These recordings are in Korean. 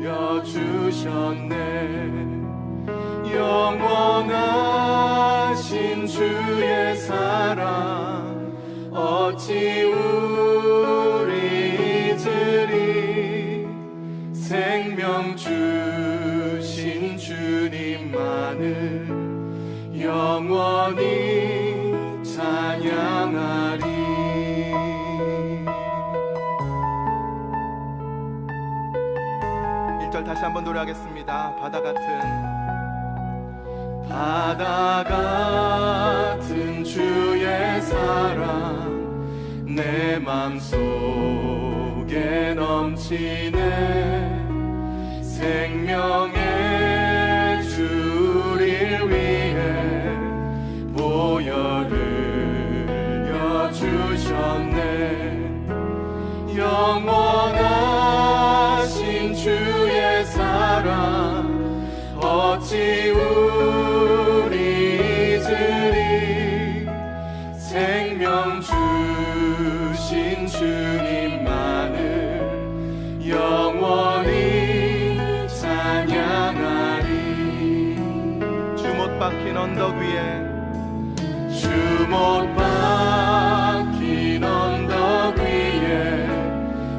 들려주셨네. 영원하신 주의 사랑 어찌 우리 잊으리. 생명 주신 주님만을 영원히 찬양하리. 1절 다시 한번 노래하겠습니다. 바다 같은 주의 사랑 내 맘속에 넘치네. 생명의 주를 위해 보혈을 여주셨네. 영원하신 주의 사랑 어찌 우리 잊으리. 생명 주신 주님만을 영원히 찬양하리. 주 못 박힌 언덕 위에 주 못 박힌 언덕 위에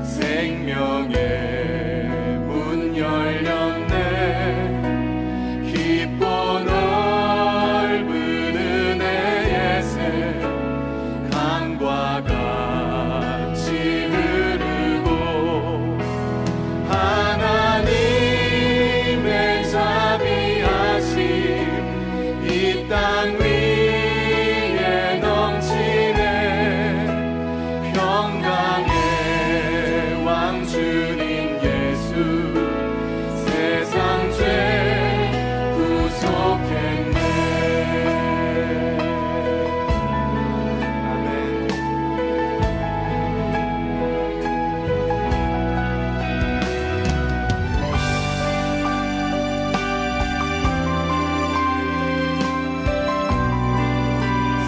생명의 문 열렸네. 깊고 넓은 은혜의 새 강과 같이 흐르고 하나님의 자비하심 이 땅 위에 넘치네. 평강의 왕 주님 예수 세상 죄 구속했네. 아멘.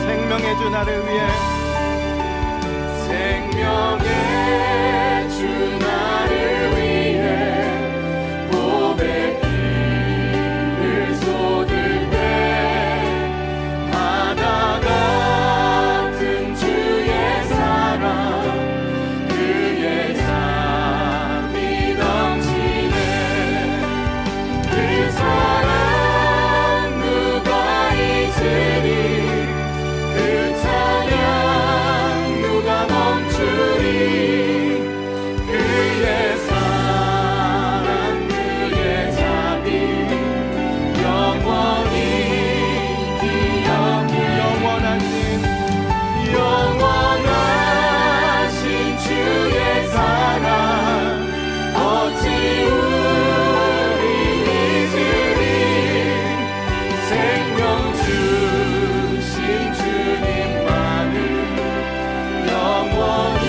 생명의 주 나를 위해 생명의 주 나를 위해 보배 피를 쏟을 때 바다 같은 주의 사랑 그의 잠이 넘치네. 그 사랑 누가 잊으리. 그 찬양 누가 멈추리. 그의 사랑 그의 자비 영원히 기억해. 영원하신 주의 사랑 어찌 우리 잊으리. 생명 주신 주님만을 영원히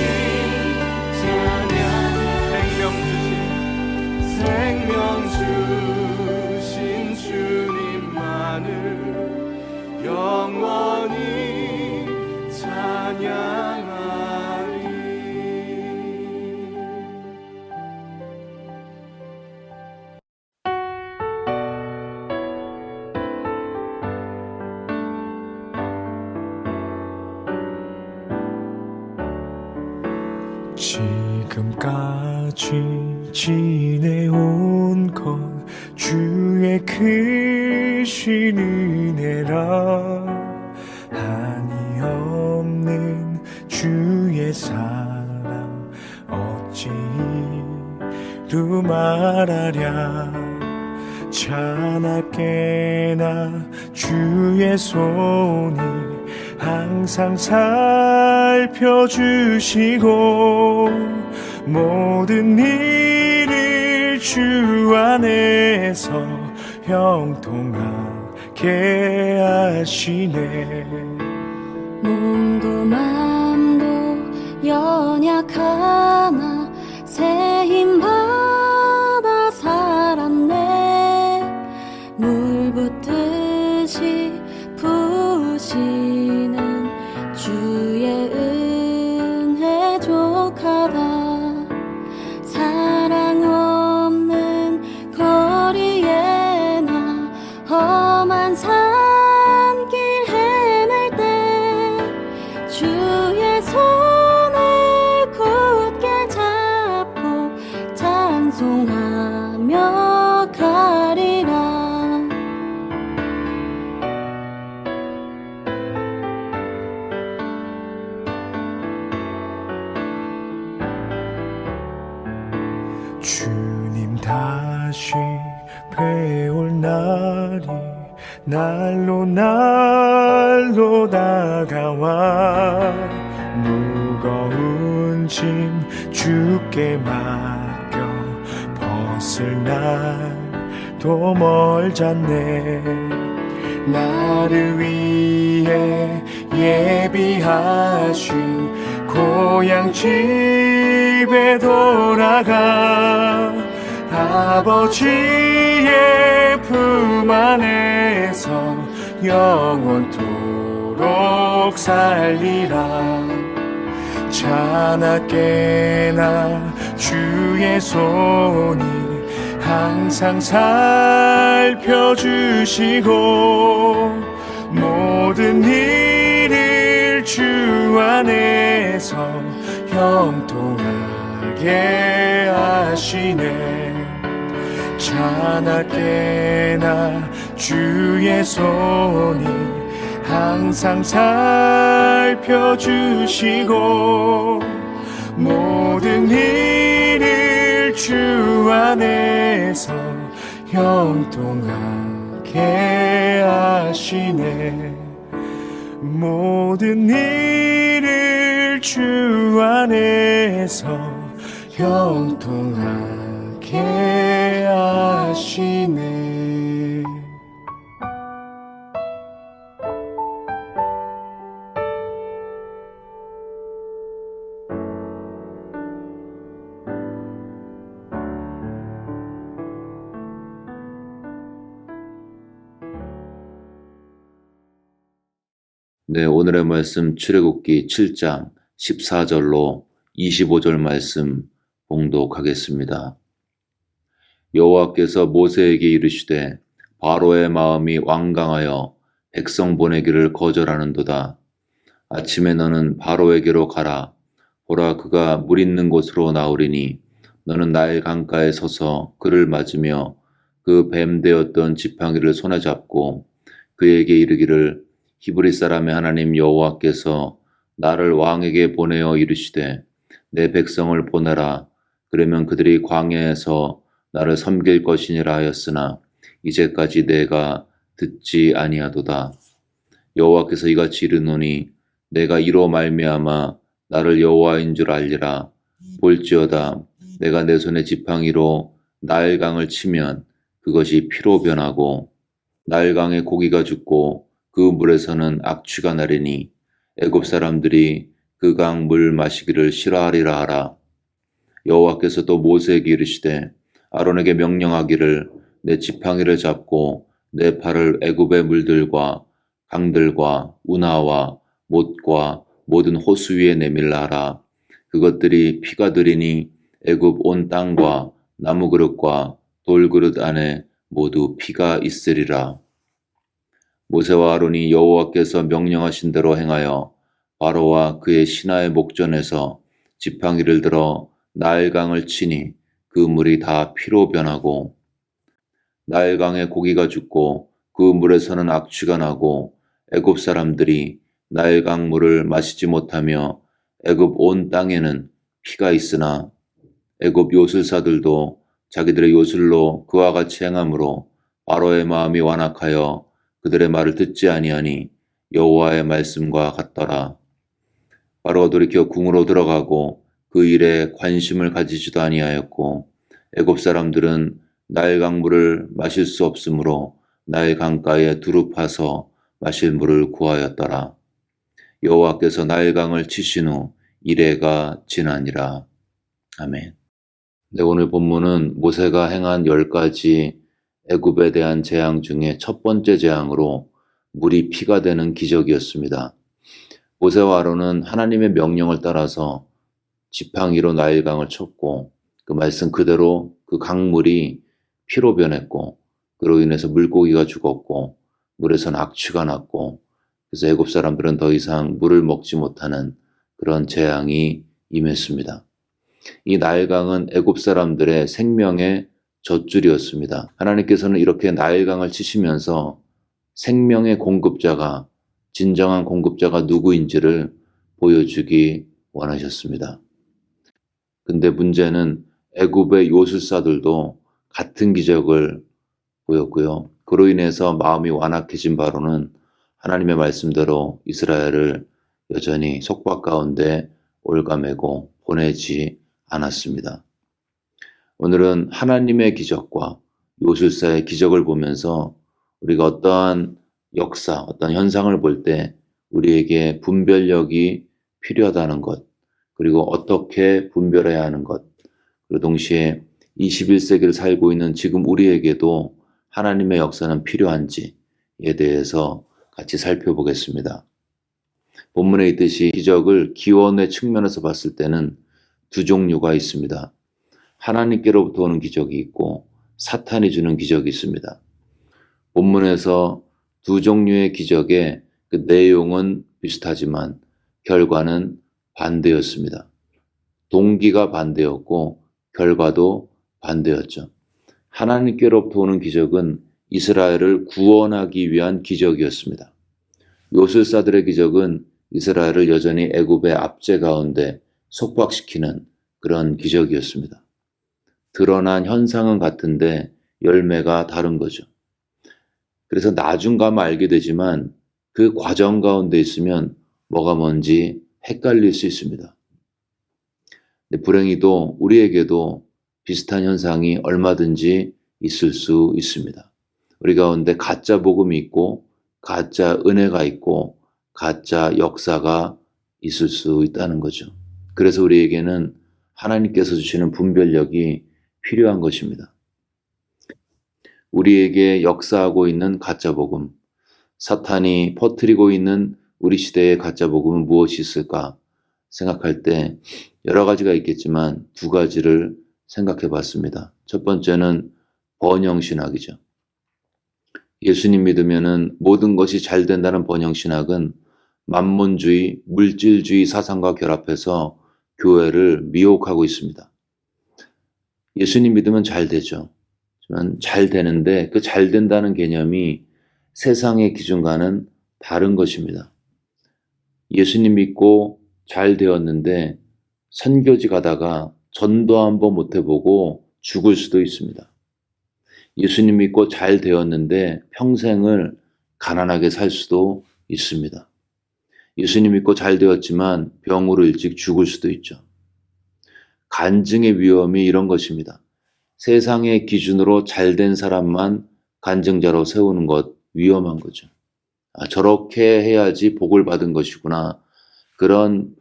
찬양. 생명 주신 주님만을 영원히 찬양하리. 지금까지 지내온 건 주의 크신 은혜라. 한이 없는 주의 사랑 어찌 이루 말하랴. 자나깨나 주의 손이 항상 살펴주시고 모든 일을 주 안에서 형통하게 하시네. 몸도 맘도 연약하나 새 힘 받아 살았네. 물 붓듯이 부으시는 주의 은혜 족하다. 사랑 주님 다시 뵈올 날이 날로 다가와 무거운 짐 주께 맡겨 벗을 날도 멀잖네. 나를 위해 예비하신 고향 집에 돌아가 아버지의 품 안에서 영원토록 살리라. 자나깨나 주의 손이 항상 살펴주시고 모든 일을 주 안에서 형통하게 하시네. 자나깨나 주의 손이 항상 살펴주시고 모든 일을 주 안에서 형통하게 하시네. 모든 일을 주 안에서 형통하게 하시네. 네, 오늘의 말씀 출애굽기 7장 14절로 25절 말씀 봉독하겠습니다. 여호와께서 모세에게 이르시되 바로의 마음이 완강하여 백성 보내기를 거절하는도다. 아침에 너는 바로에게로 가라. 보라, 그가 물 있는 곳으로 나오리니 너는 나일 강가에 서서 그를 맞으며 그 뱀 되었던 지팡이를 손에 잡고 그에게 이르기를 히브리 사람의 하나님 여호와께서 나를 왕에게 보내어 이르시되 내 백성을 보내라. 그러면 그들이 광야에서 나를 섬길 것이니라 하였으나 이제까지 내가 듣지 아니하도다. 여호와께서 이같이 이르노니 내가 이로 말미암아 나를 여호와인 줄 알리라. 볼지어다 내가 내 손에 지팡이로 나일강을 치면 그것이 피로 변하고 나일강에 고기가 죽고 그 물에서는 악취가 나리니 애굽 사람들이 그 강 물 마시기를 싫어하리라 하라. 여호와께서 또 모세에게 이르시되 아론에게 명령하기를 내 지팡이를 잡고 내 팔을 애굽의 물들과 강들과 운하와 못과 모든 호수 위에 내밀라 하라. 그것들이 피가 되리니 애굽 온 땅과 나무 그릇과 돌그릇 안에 모두 피가 있으리라. 모세와 아론이 여호와께서 명령하신 대로 행하여 바로와 그의 신하의 목전에서 지팡이를 들어 나일강을 치니 그 물이 다 피로 변하고 나일강에 고기가 죽고 그 물에서는 악취가 나고 애굽 사람들이 나일강 물을 마시지 못하며 애굽 온 땅에는 피가 있으나 애굽 요술사들도 자기들의 요술로 그와 같이 행함으로 바로의 마음이 완악하여 그들의 말을 듣지 아니하니 여호와의 말씀과 같더라. 바로가 돌이켜 궁으로 들어가고 그 일에 관심을 가지지도 아니하였고 애굽 사람들은 나일강 물을 마실 수 없으므로 나일 강가에 두루 파서 마실 물을 구하였더라. 여호와께서 나일강을 치신 후 이레가 지나니라. 아멘. 네, 오늘 본문은 모세가 행한 10가지 애굽에 대한 재앙 중에 첫 번째 재앙으로 물이 피가 되는 기적이었습니다. 모세와 아론은 하나님의 명령을 따라서 지팡이로 나일강을 쳤고 그 말씀 그대로 그 강물이 피로 변했고 그로 인해서 물고기가 죽었고 물에서는 악취가 났고 그래서 애굽 사람들은 더 이상 물을 먹지 못하는 그런 재앙이 임했습니다. 이 나일강은 애굽 사람들의 생명의 젖줄이었습니다. 하나님께서는 이렇게 나일강을 치시면서 생명의 공급자가, 진정한 공급자가 누구인지를 보여주기 원하셨습니다. 근데 문제는 애굽의 요술사들도 같은 기적을 보였고요. 그로 인해서 마음이 완악해진 바로는 하나님의 말씀대로 이스라엘을 여전히 속박 가운데 올가매고 보내지 않았습니다. 오늘은 하나님의 기적과 요술사의 기적을 보면서 우리가 어떠한 역사, 어떤 현상을 볼 때 우리에게 분별력이 필요하다는 것, 그리고 어떻게 분별해야 하는 것, 그리고 동시에 21세기를 살고 있는 지금 우리에게도 하나님의 역사는 필요한지에 대해서 같이 살펴보겠습니다. 본문에 있듯이 기적을 기원의 측면에서 봤을 때는 두 종류가 있습니다. 하나님께로부터 오는 기적이 있고 사탄이 주는 기적이 있습니다. 본문에서 두 종류의 기적의 그 내용은 비슷하지만 결과는 반대였습니다. 동기가 반대였고 결과도 반대였죠. 하나님께로부터 오는 기적은 이스라엘을 구원하기 위한 기적이었습니다. 요술사들의 기적은 이스라엘을 여전히 애굽의 압제 가운데 속박시키는 그런 기적이었습니다. 드러난 현상은 같은데 열매가 다른 거죠. 그래서 나중 가면 알게 되지만 그 과정 가운데 있으면 뭐가 뭔지 헷갈릴 수 있습니다. 근데 불행히도 우리에게도 비슷한 현상이 얼마든지 있을 수 있습니다. 우리 가운데 가짜 복음이 있고 가짜 은혜가 있고 가짜 역사가 있을 수 있다는 거죠. 그래서 우리에게는 하나님께서 주시는 분별력이 필요한 것입니다. 우리에게 역사하고 있는 가짜 복음, 사탄이 퍼뜨리고 있는 우리 시대의 가짜 복음은 무엇이 있을까 생각할 때 여러 가지가 있겠지만 두 가지를 생각해 봤습니다. 첫 번째는 번영신학이죠. 예수님 믿으면은 모든 것이 잘 된다는 번영신학은 만몬주의, 물질주의 사상과 결합해서 교회를 미혹하고 있습니다. 예수님 믿으면 잘 되죠. 하지만 잘 되는데 그 잘 된다는 개념이 세상의 기준과는 다른 것입니다. 예수님 믿고 잘 되었는데 선교지 가다가 전도 한번 못 해보고 죽을 수도 있습니다. 예수님 믿고 잘 되었는데 평생을 가난하게 살 수도 있습니다. 예수님 믿고 잘 되었지만 병으로 일찍 죽을 수도 있죠. 간증의 위험이 이런 것입니다. 세상의 기준으로 잘된 사람만 간증자로 세우는 것 위험한 거죠. 저렇게 해야지 복을 받은 것이구나. 그런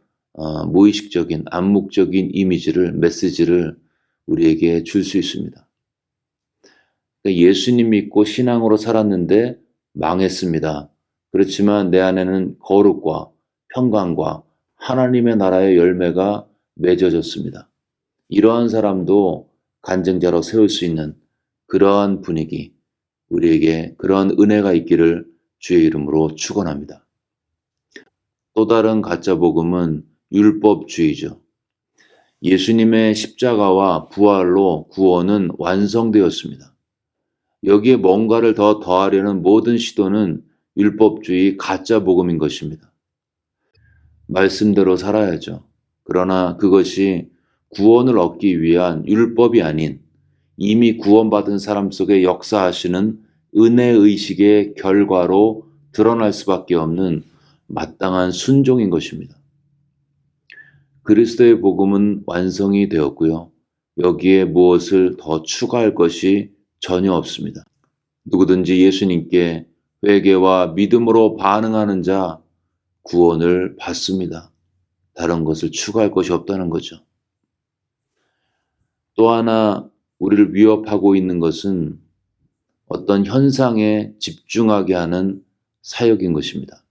무의식적인 암묵적인 이미지를 메시지를 우리에게 줄 수 있습니다. 예수님 믿고 신앙으로 살았는데 망했습니다. 그렇지만 내 안에는 거룩과 평강과 하나님의 나라의 열매가 맺어졌습니다. 이러한 사람도 간증자로 세울 수 있는 그러한 분위기, 우리에게 그런 은혜가 있기를 주의 이름으로 축원합니다. 또 다른 가짜 복음은 율법주의죠. 예수님의 십자가와 부활로 구원은 완성되었습니다. 여기에 뭔가를 더 더하려는 모든 시도는 율법주의 가짜 복음인 것입니다. 말씀대로 살아야죠. 그러나 그것이 구원을 얻기 위한 율법이 아닌 이미 구원받은 사람 속에 역사하시는 은혜의식의 결과로 드러날 수밖에 없는 마땅한 순종인 것입니다. 그리스도의 복음은 완성이 되었고요. 여기에 무엇을 더 추가할 것이 전혀 없습니다. 누구든지 예수님께 회개와 믿음으로 반응하는 자 구원을 받습니다. 다른 것을 추가할 것이 없다는 거죠. 또 하나 우리를 위협하고 있는 것은 어떤 현상에 집중하게 하는 사역인 것입니다.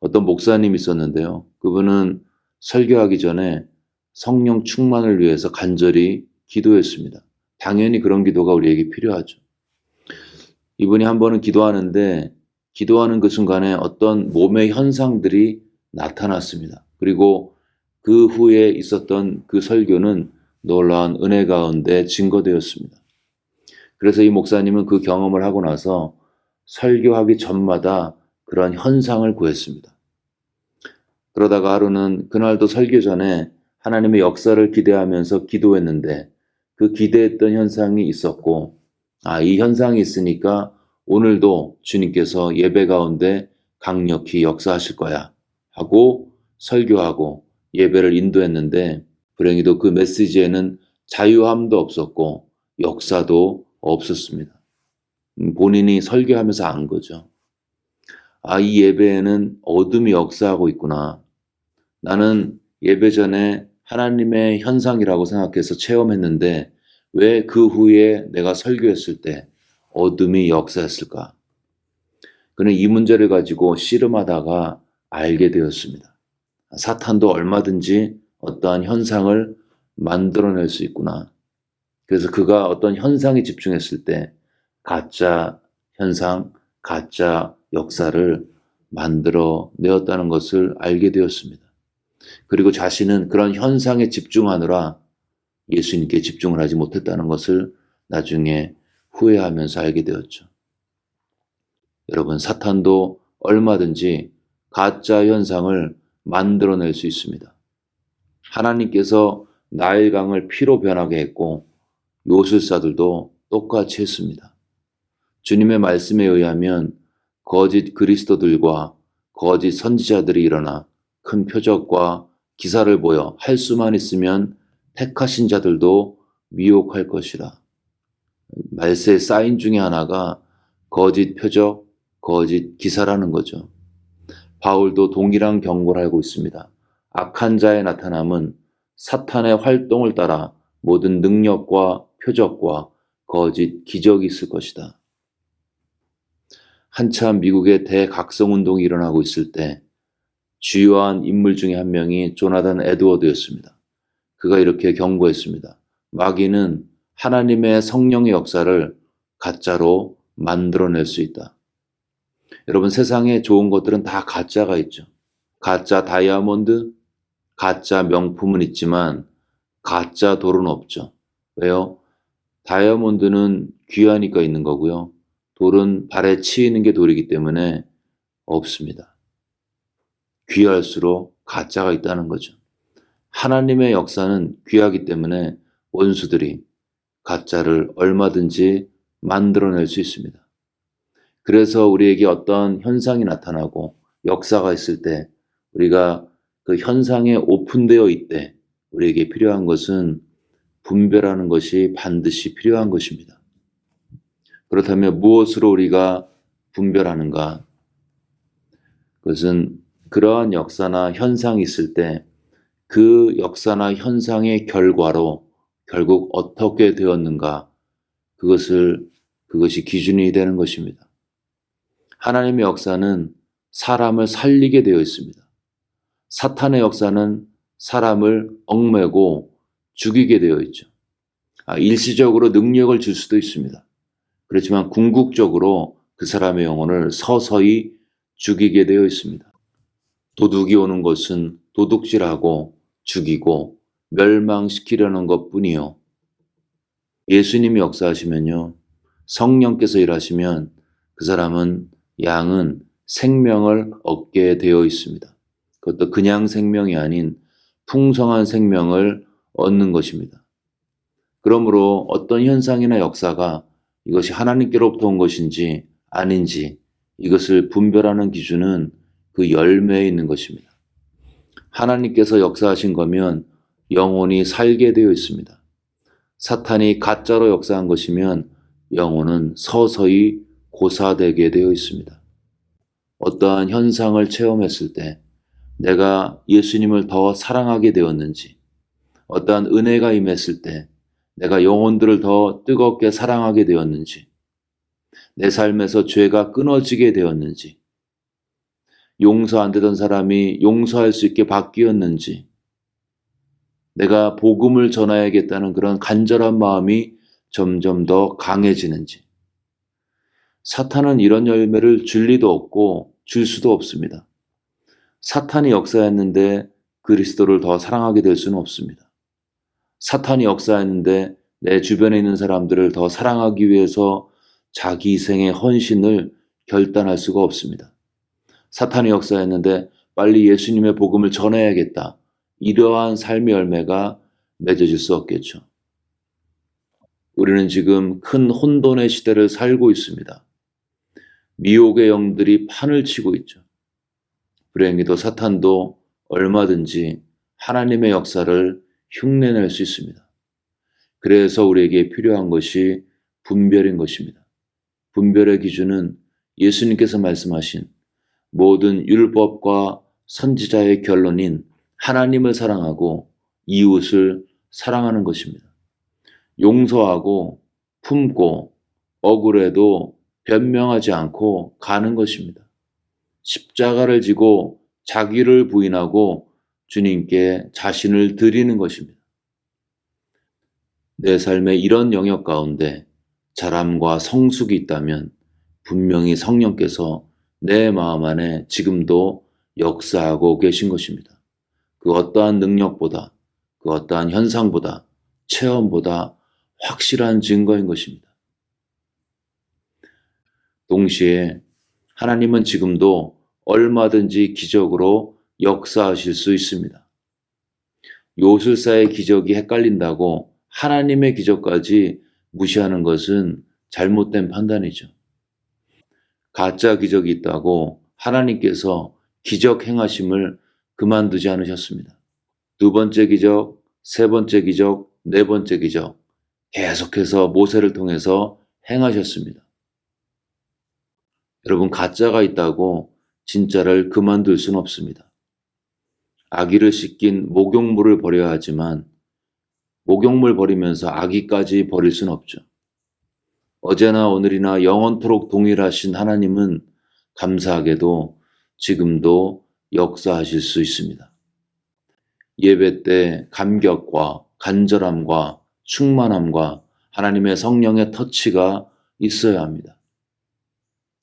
어떤 목사님이 있었는데요. 그분은 설교하기 전에 성령 충만을 위해서 간절히 기도했습니다. 당연히 그런 기도가 우리에게 필요하죠. 이분이 한 번은 기도하는데 기도하는 그 순간에 어떤 몸의 현상들이 나타났습니다. 그리고 그 후에 있었던 그 설교는 놀라운 은혜 가운데 증거되었습니다. 그래서 이 목사님은 그 경험을 하고 나서 설교하기 전마다 그런 현상을 구했습니다. 그러다가 하루는 그날도 설교 전에 하나님의 역사를 기대하면서 기도했는데 그 기대했던 현상이 있었고, 이 현상이 있으니까 오늘도 주님께서 예배 가운데 강력히 역사하실 거야 하고 설교하고 예배를 인도했는데, 불행히도 그 메시지에는 자유함도 없었고 역사도 없었습니다. 본인이 설교하면서 안 거죠. 이 예배에는 어둠이 역사하고 있구나. 나는 예배 전에 하나님의 현상이라고 생각해서 체험했는데 왜 그 후에 내가 설교했을 때 어둠이 역사했을까? 그는 이 문제를 가지고 씨름하다가 알게 되었습니다. 사탄도 얼마든지 어떠한 현상을 만들어낼 수 있구나. 그래서 그가 어떤 현상에 집중했을 때 가짜 현상, 가짜 역사를 만들어내었다는 것을 알게 되었습니다. 그리고 자신은 그런 현상에 집중하느라 예수님께 집중을 하지 못했다는 것을 나중에 후회하면서 알게 되었죠. 여러분, 사탄도 얼마든지 가짜 현상을 만들어낼 수 있습니다. 하나님께서 나일강을 피로 변하게 했고 요술사들도 똑같이 했습니다. 주님의 말씀에 의하면 거짓 그리스도들과 거짓 선지자들이 일어나 큰 표적과 기사를 보여 할 수만 있으면 택하신 자들도 미혹할 것이라. 말세 사인 중에 하나가 거짓 표적, 거짓 기사라는 거죠. 바울도 동일한 경고를 알고 있습니다. 악한 자의 나타남은 사탄의 활동을 따라 모든 능력과 표적과 거짓 기적이 있을 것이다. 한참 미국의 대각성운동이 일어나고 있을 때 주요한 인물 중에 한 명이 조나단 에드워드였습니다. 그가 이렇게 경고했습니다. 마귀는 하나님의 성령의 역사를 가짜로 만들어낼 수 있다. 여러분, 세상에 좋은 것들은 다 가짜가 있죠. 가짜 다이아몬드, 가짜 명품은 있지만 가짜 돌은 없죠. 왜요? 다이아몬드는 귀하니까 있는 거고요. 돌은 발에 치이는 게 돌이기 때문에 없습니다. 귀할수록 가짜가 있다는 거죠. 하나님의 역사는 귀하기 때문에 원수들이 가짜를 얼마든지 만들어낼 수 있습니다. 그래서 우리에게 어떤 현상이 나타나고 역사가 있을 때 우리가 그 현상에 오픈되어 있되 우리에게 필요한 것은 분별하는 것이 반드시 필요한 것입니다. 그렇다면 무엇으로 우리가 분별하는가? 그것은 그러한 역사나 현상이 있을 때 그 역사나 현상의 결과로 결국 어떻게 되었는가? 그것이 기준이 되는 것입니다. 하나님의 역사는 사람을 살리게 되어 있습니다. 사탄의 역사는 사람을 얽매고 죽이게 되어 있죠. 일시적으로 능력을 줄 수도 있습니다. 그렇지만 궁극적으로 그 사람의 영혼을 서서히 죽이게 되어 있습니다. 도둑이 오는 것은 도둑질하고 죽이고 멸망시키려는 것뿐이요. 예수님이 역사하시면요, 성령께서 일하시면 그 사람은 양은 생명을 얻게 되어 있습니다. 그것도 그냥 생명이 아닌 풍성한 생명을 얻는 것입니다. 그러므로 어떤 현상이나 역사가 이것이 하나님께로부터 온 것인지 아닌지 이것을 분별하는 기준은 그 열매에 있는 것입니다. 하나님께서 역사하신 거면 영혼이 살게 되어 있습니다. 사탄이 가짜로 역사한 것이면 영혼은 서서히 고사되게 되어 있습니다. 어떠한 현상을 체험했을 때 내가 예수님을 더 사랑하게 되었는지, 어떠한 은혜가 임했을 때 내가 영혼들을 더 뜨겁게 사랑하게 되었는지, 내 삶에서 죄가 끊어지게 되었는지, 용서 안 되던 사람이 용서할 수 있게 바뀌었는지, 내가 복음을 전해야겠다는 그런 간절한 마음이 점점 더 강해지는지. 사탄은 이런 열매를 줄 리도 없고 줄 수도 없습니다. 사탄이 역사했는데 그리스도를 더 사랑하게 될 수는 없습니다. 사탄이 역사했는데 내 주변에 있는 사람들을 더 사랑하기 위해서 자기 희생의 헌신을 결단할 수가 없습니다. 사탄이 역사했는데 빨리 예수님의 복음을 전해야겠다. 이러한 삶의 열매가 맺어질 수 없겠죠. 우리는 지금 큰 혼돈의 시대를 살고 있습니다. 미혹의 영들이 판을 치고 있죠. 불행히도 사탄도 얼마든지 하나님의 역사를 흉내낼 수 있습니다. 그래서 우리에게 필요한 것이 분별인 것입니다. 분별의 기준은 예수님께서 말씀하신 모든 율법과 선지자의 결론인 하나님을 사랑하고 이웃을 사랑하는 것입니다. 용서하고 품고 억울해도 변명하지 않고 가는 것입니다. 십자가를 지고 자기를 부인하고 주님께 자신을 드리는 것입니다. 내 삶의 이런 영역 가운데 자람과 성숙이 있다면 분명히 성령께서 내 마음 안에 지금도 역사하고 계신 것입니다. 그 어떠한 능력보다, 그 어떠한 현상보다, 체험보다 확실한 증거인 것입니다. 동시에 하나님은 지금도 얼마든지 기적으로 역사하실 수 있습니다. 요술사의 기적이 헷갈린다고 하나님의 기적까지 무시하는 것은 잘못된 판단이죠. 가짜 기적이 있다고 하나님께서 기적 행하심을 그만두지 않으셨습니다. 두 번째 기적, 세 번째 기적, 네 번째 기적 계속해서 모세를 통해서 행하셨습니다. 여러분, 가짜가 있다고 진짜를 그만둘 수는 없습니다. 아기를 씻긴 목욕물을 버려야 하지만 목욕물 버리면서 아기까지 버릴 수는 없죠. 어제나 오늘이나 영원토록 동일하신 하나님은 감사하게도 지금도 역사하실 수 있습니다. 예배 때 감격과 간절함과 충만함과 하나님의 성령의 터치가 있어야 합니다.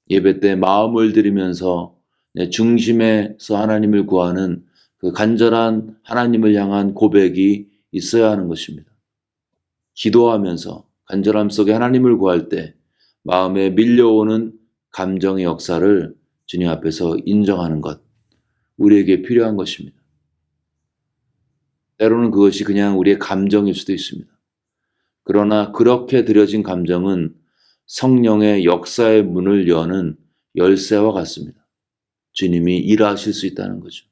예배 때 마음을 들이면서 내 중심에서 하나님을 구하는 그 간절한 하나님을 향한 고백이 있어야 하는 것입니다. 기도하면서 간절함 속에 하나님을 구할 때 마음에 밀려오는 감정의 역사를 주님 앞에서 인정하는 것, 우리에게 필요한 것입니다. 때로는 그것이 그냥 우리의 감정일 수도 있습니다. 그러나 그렇게 드려진 감정은 성령의 역사의 문을 여는 열쇠와 같습니다. 주님이 일하실 수 있다는 거죠.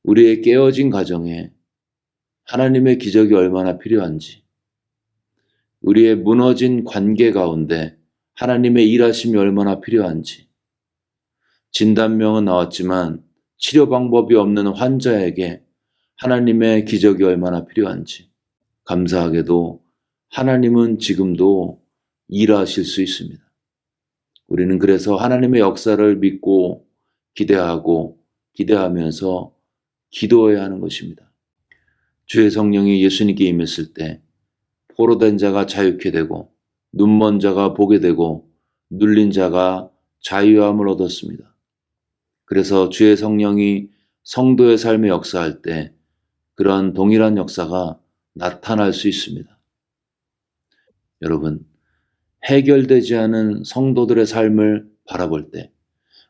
우리의 깨어진 가정에 하나님의 기적이 얼마나 필요한지, 우리의 무너진 관계 가운데 하나님의 일하심이 얼마나 필요한지, 진단명은 나왔지만 치료 방법이 없는 환자에게 하나님의 기적이 얼마나 필요한지, 감사하게도 하나님은 지금도 일하실 수 있습니다. 우리는 그래서 하나님의 역사를 믿고 기대하면서 기도해야 하는 것입니다. 주의 성령이 예수님께 임했을 때 포로된 자가 자유케 되고 눈먼 자가 보게 되고 눌린 자가 자유함을 얻었습니다. 그래서 주의 성령이 성도의 삶에 역사할 때 그러한 동일한 역사가 나타날 수 있습니다. 여러분, 해결되지 않은 성도들의 삶을 바라볼 때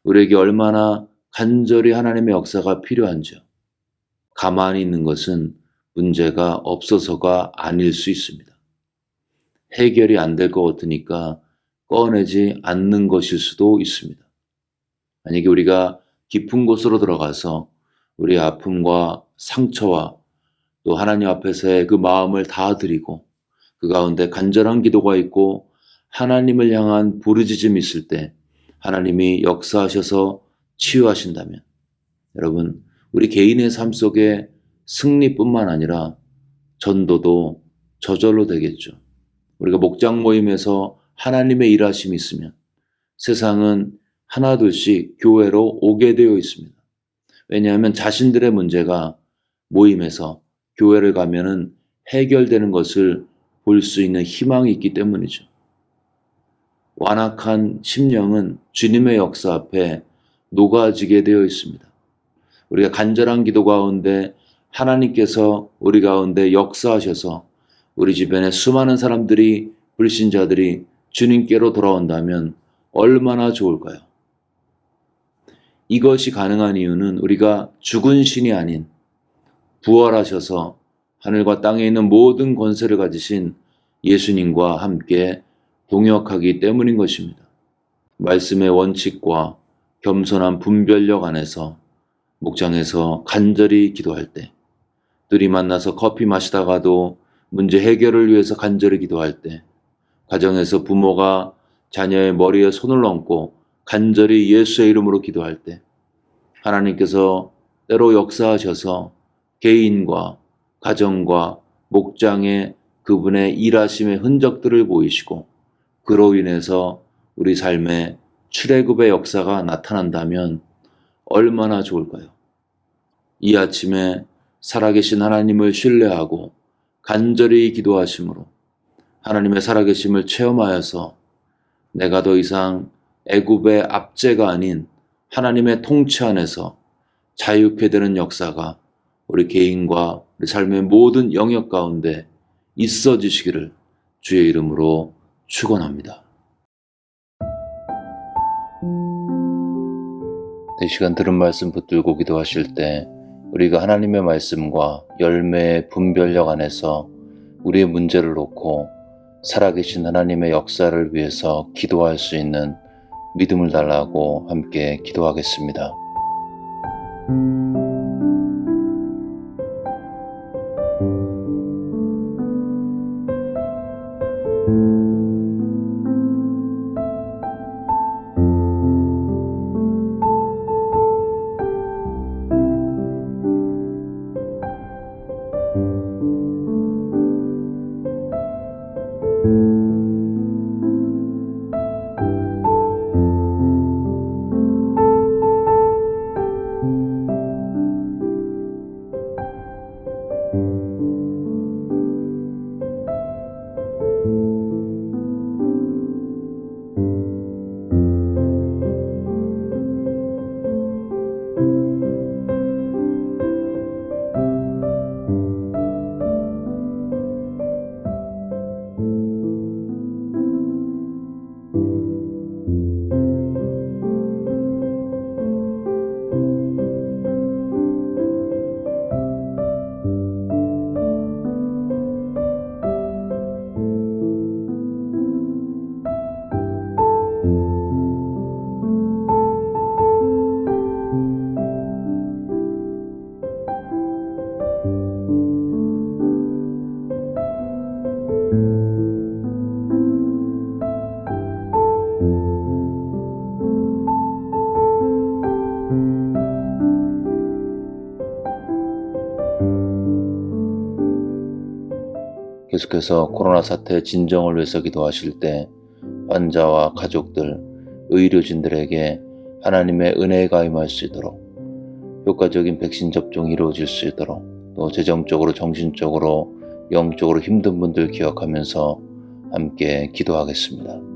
우리에게 얼마나 간절히 하나님의 역사가 필요한지요. 가만히 있는 것은 문제가 없어서가 아닐 수 있습니다. 해결이 안 될 것 같으니까 꺼내지 않는 것일 수도 있습니다. 만약에 우리가 깊은 곳으로 들어가서 우리의 아픔과 상처와 또 하나님 앞에서의 그 마음을 다 드리고 그 가운데 간절한 기도가 있고 하나님을 향한 부르짖음이 있을 때 하나님이 역사하셔서 치유하신다면 여러분, 우리 개인의 삶 속에 승리뿐만 아니라 전도도 저절로 되겠죠. 우리가 목장 모임에서 하나님의 일하심이 있으면 세상은 하나둘씩 교회로 오게 되어 있습니다. 왜냐하면 자신들의 문제가 모임에서 교회를 가면은 해결되는 것을 볼 수 있는 희망이 있기 때문이죠. 완악한 심령은 주님의 역사 앞에 녹아지게 되어 있습니다. 우리가 간절한 기도 가운데 하나님께서 우리 가운데 역사하셔서 우리 주변에 수많은 사람들이, 불신자들이 주님께로 돌아온다면 얼마나 좋을까요? 이것이 가능한 이유는 우리가 죽은 신이 아닌 부활하셔서 하늘과 땅에 있는 모든 권세를 가지신 예수님과 함께 동역하기 때문인 것입니다. 말씀의 원칙과 겸손한 분별력 안에서 목장에서 간절히 기도할 때, 둘이 만나서 커피 마시다가도 문제 해결을 위해서 간절히 기도할 때, 가정에서 부모가 자녀의 머리에 손을 얹고 간절히 예수의 이름으로 기도할 때, 하나님께서 때로 역사하셔서 개인과 가정과 목장의 그분의 일하심의 흔적들을 보이시고 그로 인해서 우리 삶에 출애굽의 역사가 나타난다면 얼마나 좋을까요? 이 아침에 살아계신 하나님을 신뢰하고 간절히 기도하심으로 하나님의 살아계심을 체험하여서 내가 더 이상 애굽의 압제가 아닌 하나님의 통치 안에서 자유케 되는 역사가 우리 개인과 우리 삶의 모든 영역 가운데 있어지시기를 주의 이름으로 축원합니다. 이 시간 들은 말씀 붙들고 기도하실 때 우리가 하나님의 말씀과 열매의 분별력 안에서 우리의 문제를 놓고 살아계신 하나님의 역사를 위해서 기도할 수 있는 믿음을 달라고 함께 기도하겠습니다. 계속해서 코로나 사태 진정을 위해서 기도하실 때 환자와 가족들, 의료진들에게 하나님의 은혜가 임할 수 있도록 효과적인 백신 접종이 이루어질 수 있도록 또 재정적으로 정신적으로 영적으로 힘든 분들 기억하면서 함께 기도하겠습니다.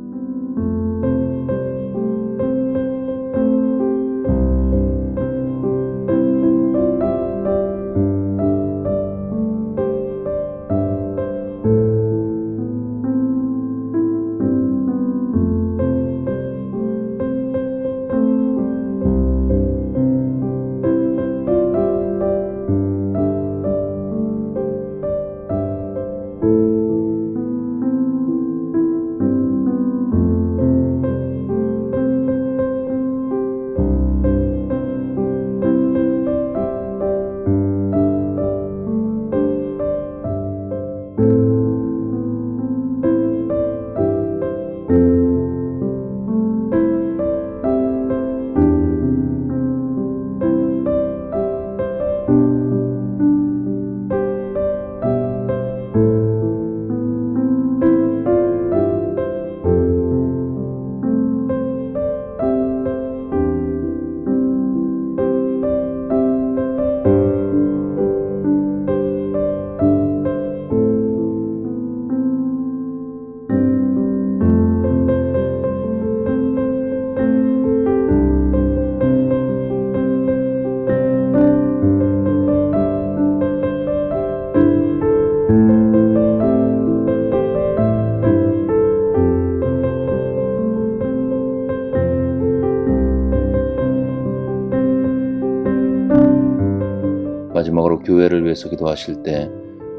교회를 위해서 기도하실 때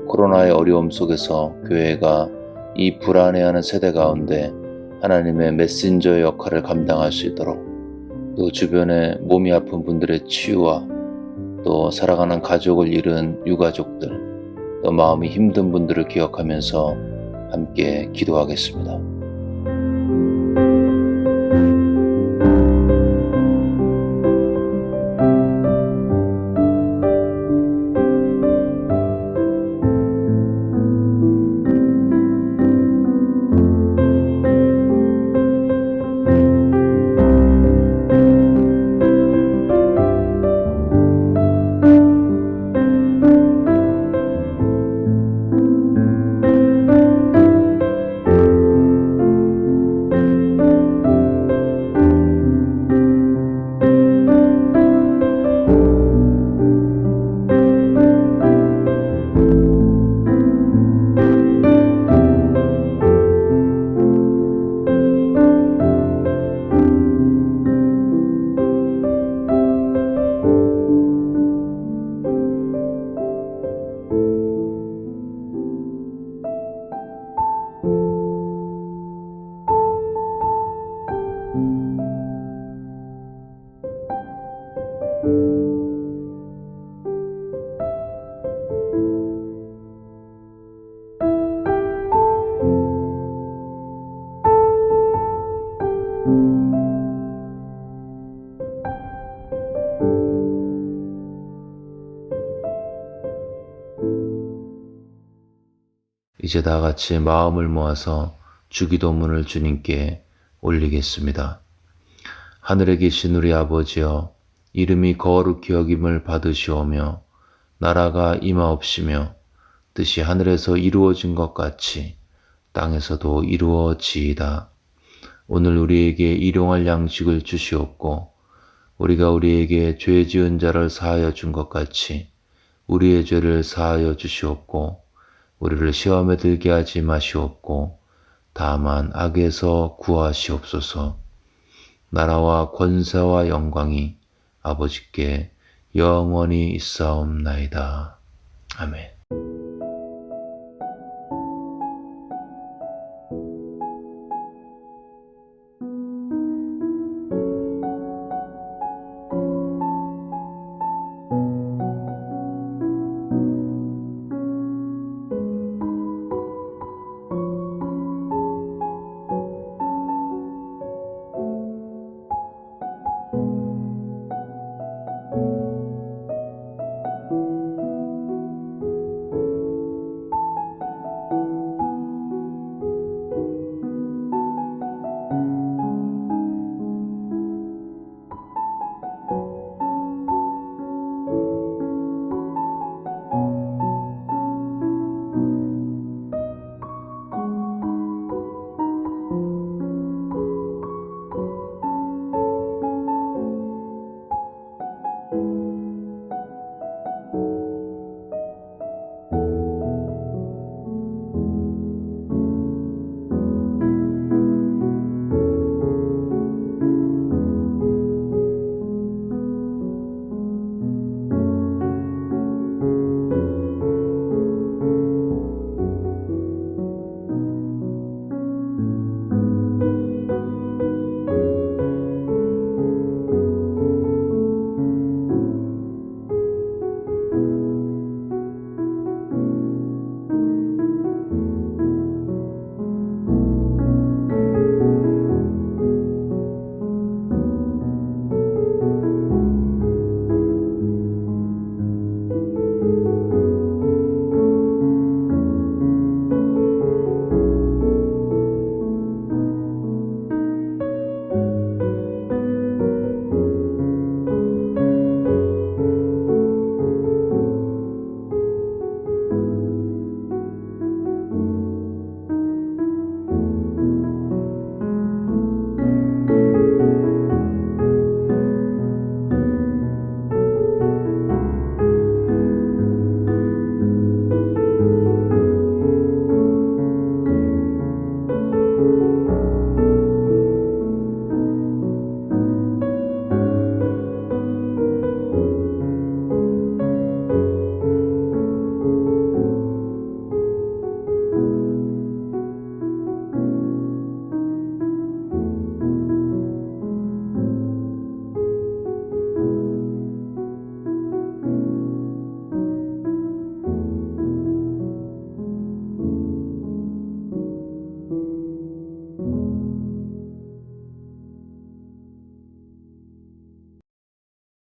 코로나의 어려움 속에서 교회가 이 불안해하는 세대 가운데 하나님의 메신저의 역할을 감당할 수 있도록, 또 주변에 몸이 아픈 분들의 치유와 또 살아가는 가족을 잃은 유가족들, 또 마음이 힘든 분들을 기억하면서 함께 기도하겠습니다. 이제 다 같이 마음을 모아서 주기도문을 주님께 올리겠습니다. 하늘에 계신 우리 아버지여, 이름이 거룩히 여김을 받으시오며 나라가 임하옵시며 뜻이 하늘에서 이루어진 것 같이 땅에서도 이루어지이다. 오늘 우리에게 일용할 양식을 주시옵고 우리가 우리에게 죄 지은 자를 사하여 준 것 같이 우리의 죄를 사하여 주시옵고 우리를 시험에 들게 하지 마시옵고 다만 악에서 구하시옵소서. 나라와 권세와 영광이 아버지께 영원히 있사옵나이다. 아멘.